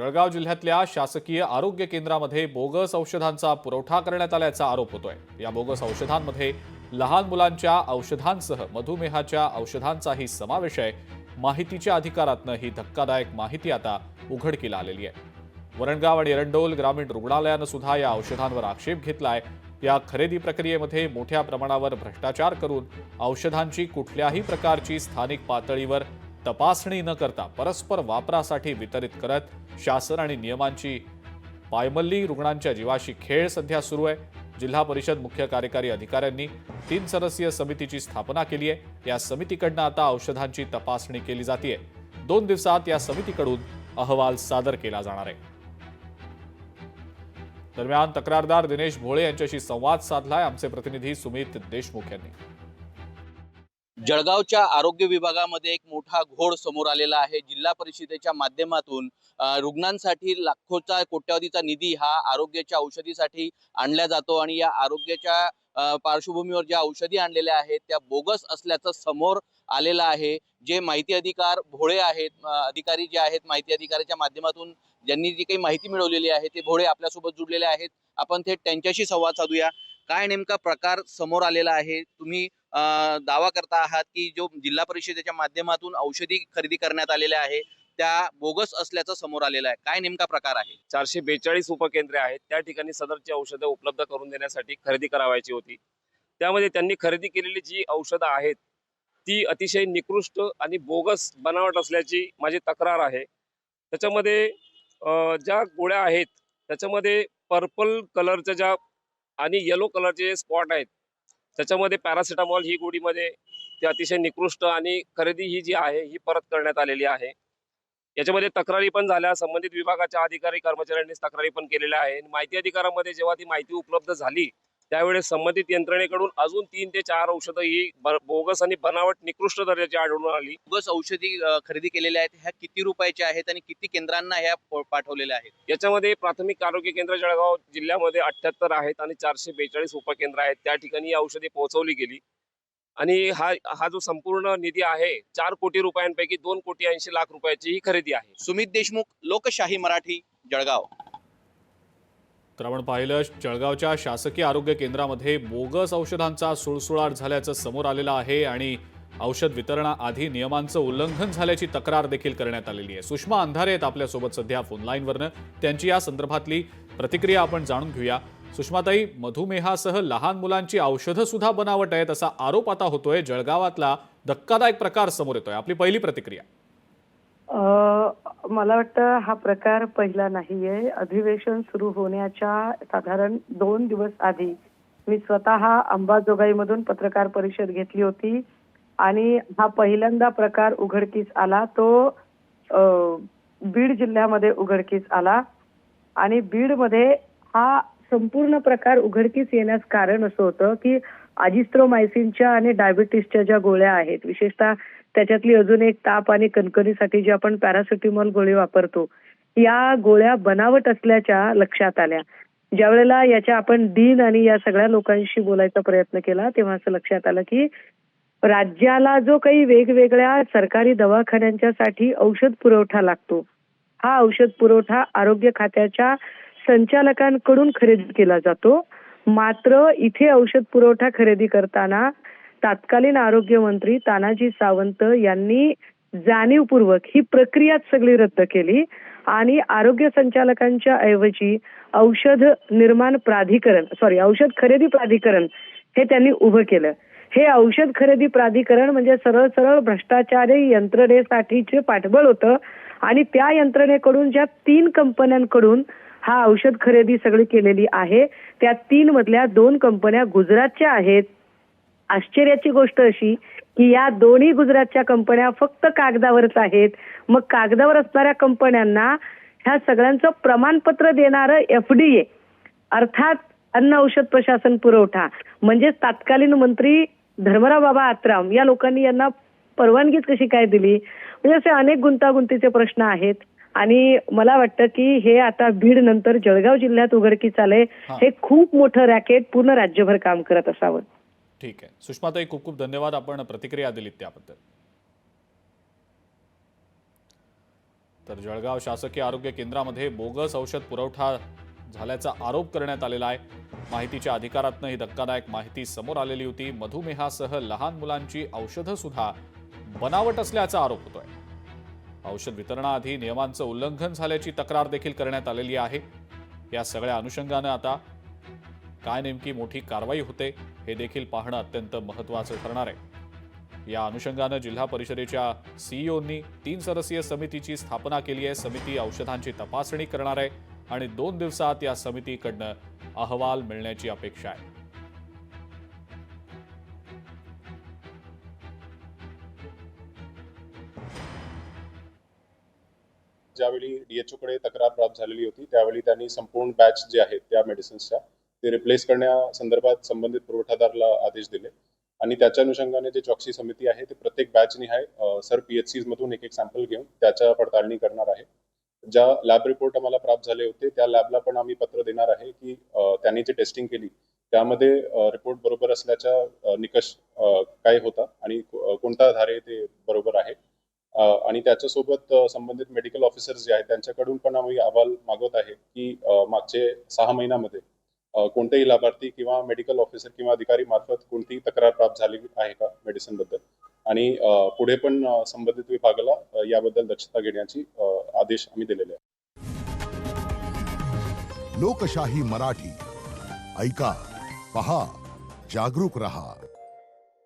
जळगाव जिल्ह्यातल्या शासकीय आरोग्य केंद्रामध्ये बोगस औषधांचा पुरवठा करण्यात आल्याचा आरोप होतोय। या बोगस औषधांमध्ये लहान मुलांच्या औषधांसह मधुमेहाच्या औषधांचाही समावेश आहे। माहितीच्या अधिकारातनं ही धक्कादायक माहिती आता उघडकीला आलेली आहे। वरणगाव आणि एरंडोल ग्रामीण रुग्णालयानं सुद्धा या औषधांवर आक्षेप घेतलाय। या खरेदी प्रक्रियेमध्ये मोठ्या प्रमाणावर भ्रष्टाचार करून औषधांची कुठल्याही प्रकारची स्थानिक पातळीवर तपासणी न करता परस्पर वापरासाठी वितरित करत शासन आणि नियमांची पायमल्ली रुग्णांच्या जीवाशी खेळ सध्या सुरू आहे। जिल्हा परिषद मुख्य कार्यकारी अधिकाऱ्यांनी 3 सदस्यीय समितीची स्थापना केली आहे। या समितीकडून आता औषधांची तपासणी केली जाते। 2 दिवसात या समितीकडून अहवाल सादर केला जाणार आहे। दरम्यान तक्रारदार दिनेश भोळे यांच्याशी संवाद साधलाय आमचे प्रतिनिधी सुमित देशमुख यांनी। जळगावच्या आरोग्य विभागामध्ये एक मोठा घोळ समोर आलेला आहे। जिल्हा परिषदेच्या माध्यमातून रुग्णांसाठी लाखोचा कोट्यावधीचा निधी हा आरोग्याच्या औषधीसाठी आणला जातो आणि या आरोग्याच्या पार्श्वभूमीवर ज्या औषधी आणलेल्या आहेत त्या बोगस असल्याचं समोर आलेलं आहे। जे माहिती अधिकार भोळे आहेत, अधिकारी जे आहेत माहिती अधिकाऱ्याच्या माध्यमातून ज्यांनी जी काही माहिती मिळवलेली आहे ते भोळे आपल्यासोबत जुडलेले आहेत। आपण थेट त्यांच्याशी संवाद साधूया। काय नेमका प्रकार समोर आलेला आहे? तुम्ही दावा करता आहात की जो जिल्हा परिषदेच्या माध्यमातून औषधी खरेदी करण्यात आलेल्या आहे त्या बोगस असल्याचं समोर आलेलं आहे। काय नेमका प्रकार आहे? 442 उपकेंद्रे आहेत, त्या ठिकाणी सदरची औषधं उपलब्ध करून देण्यासाठी खरेदी करावायची होती। त्यामध्ये त्यांनी खरेदी केलेली जी औषधं आहेत ती अतिशय निकृष्ट आणि बोगस बनावट असल्याची माझी तक्रार आहे। त्याच्यामध्ये ज्या गोळ्या आहेत त्याच्यामध्ये पर्पल कलरच्या ज्या आणि येलो कलरचे स्पॉट आहेत, त्याच्यामध्ये पॅरासिटामॉल ही गोळीमध्ये ते अतिशय निकृष्ट आणि खरेदी ही जी आहे ही परत करण्यात आलेली आहे। याच्यामध्ये तक्रारी पण झाल्या, संबंधित विभागाच्या अधिकारी कर्मचाऱ्यांनी तक्रारी पण केलेल्या आहे। माहिती अधिकारामध्ये जेव्हा ती माहिती उपलब्ध झाली त्यावेळेस संबंधित यंत्रणेकडून अजून 3 ते 4 औषधं ही बोगस आणि बनावट निकृष्ट दर्जाची आढळून आली। बोगस औषधी खरेदी केलेल्या आहेत ह्या किती रुपयाच्या आहेत आणि किती केंद्रांना ह्या पाठवलेल्या आहेत? याच्यामध्ये प्राथमिक आरोग्य केंद्र जळगाव जिल्ह्यामध्ये 78 आहेत आणि 442 उपकेंद्र आहेत, त्या ठिकाणी ही औषधे पोहोचवली गेली आणि हा जो संपूर्ण निधी आहे 4 कोटी रुपयांपैकी 2 कोटी 80 लाख रुपयाची ही खरेदी आहे। सुमित देशमुख, लोकशाही मराठी, जळगाव। तर आपण पाहिलं जळगावच्या शासकीय आरोग्य केंद्रामध्ये बोगस औषधांचा सुळसुळाट झाल्याचं समोर आलेलं आहे आणि औषध वितरणाआधी नियमांचं उल्लंघन झाल्याची तक्रार देखील करण्यात आलेली आहे। सुषमा अंधारे आहेत आपल्यासोबत सध्या फोनलाईनवरनं, त्यांची या संदर्भातली प्रतिक्रिया आपण जाणून घेऊया। सुषमाताई, मधुमेहासह लहान मुलांची औषधं सुद्धा बनावट आहेत असा आरोप आता होतोय। जळगावातला धक्कादायक प्रकार समोर येतोय, आपली पहिली प्रतिक्रिया? मला वाटतं हा प्रकार पहिला नाहीये। अधिवेशन सुरू होण्याच्या साधारण 2 दिवस आधी मी स्वतः अंबाजोगाईमधून पत्रकार परिषद घेतली होती आणि हा पहिल्यांदा प्रकार उघडकीस आला तो बीड जिल्ह्यामध्ये उघडकीस आला आणि बीडमध्ये हा संपूर्ण प्रकार उघडकीस येण्यास कारण असं होतं की अजिथ्रोमायसिनच्या आणि डायबिटीसच्या ज्या गोळ्या आहेत, विशेषतः त्याच्यातली अजून एक ताप आणि कणकणीसाठी जी आपण पॅरासिटामॉल गोळी वापरतो, या गोळ्या बनावट असल्याच्या लक्षात आल्या। ज्या वेळेला याच्या आपण डीन आणि या सगळ्या लोकांशी बोलायचा प्रयत्न केला तेव्हा असं लक्षात आलं की राज्याला जो काही वेगवेगळ्या सरकारी दवाखान्यांच्यासाठी औषध पुरवठा लागतो, हा औषध पुरवठा आरोग्य खात्याच्या संचालकांकडून खरेदी केला जातो। मात्र इथे औषध पुरवठा खरेदी करताना तत्कालीन आरोग्य मंत्री तानाजी सावंत यांनी जाणीवपूर्वक ही प्रक्रिया सगळी रद्द केली आणि आरोग्य संचालकांच्या ऐवजी औषध खरेदी प्राधिकरण हे त्यांनी उभं केलं। हे औषध खरेदी प्राधिकरण म्हणजे सरळ सरळ भ्रष्टाचारी यंत्रणेसाठीचे पाठबळ होतं आणि त्या यंत्रणेकडून ज्या 3 कंपन्यांकडून हा औषध खरेदी सगळी केलेली आहे त्या 3 मधल्या 2 कंपन्या गुजरातच्या आहेत। आश्चर्याची गोष्ट अशी की या दोन्ही गुजरातच्या कंपन्या फक्त कागदावरच आहेत। मग कागदावर असणाऱ्या कंपन्यांना ह्या सगळ्यांचं प्रमाणपत्र देणारं FDA अर्थात अन्न औषध प्रशासन पुरवठा म्हणजे तत्कालीन मंत्री धर्मराव बाबा आत्राम या लोकांनी यांना परवानगीच कशी काय दिली? म्हणजे असे अनेक गुंतागुंतीचे प्रश्न आहेत आणि मला वाटतं की हे आता बीड नंतर जळगाव जिल्ह्यात उघडकीस आलंय। हे खूप मोठं रॅकेट पूर्ण राज्यभर काम करत असावं। ठीक आहे सुषमाताई, खूप खूप धन्यवाद आपण प्रतिक्रिया दिलीत त्याबद्दल। तर जळगाव शासकीय आरोग्य केंद्रामध्ये बोगस औषध पुरवठा झाल्याचा आरोप करण्यात आलेला आहे. माहितीच्या अधिकारातनं ही धक्कादायक माहिती समोर आलेली होती. मधुमेहासह लहान मुलांची औषधं सुद्धा बनावट असल्याचा आरोप होतोय. औषध वितरणाआधी नियमांचं उल्लंघन झाल्याची तक्रार देखील करण्यात आलेली आहे. या सगळ्या अनुषंगानं आता काय नेमकी मोठी कारवाई होते हे देखील पाहणं अत्यंत महत्त्वाचं ठरणार आहे. या अनुषंगानं जिल्हा परिषदेच्या सीईओंनी 3 सदस्यीय समितीची स्थापना केली आहे. समिती औषधांची तपासणी करणार आहे आणि 2 दिवसात या समितीकडनं अहवाल मिळण्याची अपेक्षा आहे. ज्यावेळी DHO कडे तक्रार प्राप्त झालेली होती त्यावेळी त्यांनी संपूर्ण बॅच जे आहेत त्या मेडिसिन्सच्या ते रिप्लेस करण्यासंदर्भात संबंधित पुरवठादाराला आदेश दिले आणि त्याच्या अनुषंगाने जे चौकशी समिती आहे ते प्रत्येक बॅच निहाय PHCs मधून एक सॅम्पल घेऊन त्याच्या पडताळणी करणार आहे. ज्या लॅब रिपोर्ट आम्हाला प्राप्त झाले होते त्या लॅबला पण आम्ही पत्र देणार आहे की त्यांनी जे टेस्टिंग केली त्यामध्ये रिपोर्ट बरोबर असल्याचा निकष काय होता आणि कोणत्या आधारे ते बरोबर आहे आणि त्याच्यासोबत संबंधित मेडिकल ऑफिसर्स जे आहेत त्यांच्याकडून पण आम्ही अहवाल मागवत आहे की मागचे 6 महिन्यामध्ये कोणतेही लाभार्थी किंवा मेडिकल ऑफिसर किंवा अधिकारी मार्फत कोणतीही तक्रार प्राप्त झाली आहे का मेडिसिन बद्दल आणि पुढे पण संबंधित विभागाला याबद्दल दक्षता घेण्याची आदेश आम्ही दिलेले आहे. लोकशाही मराठी ऐका, पहा, जागरूक रहा.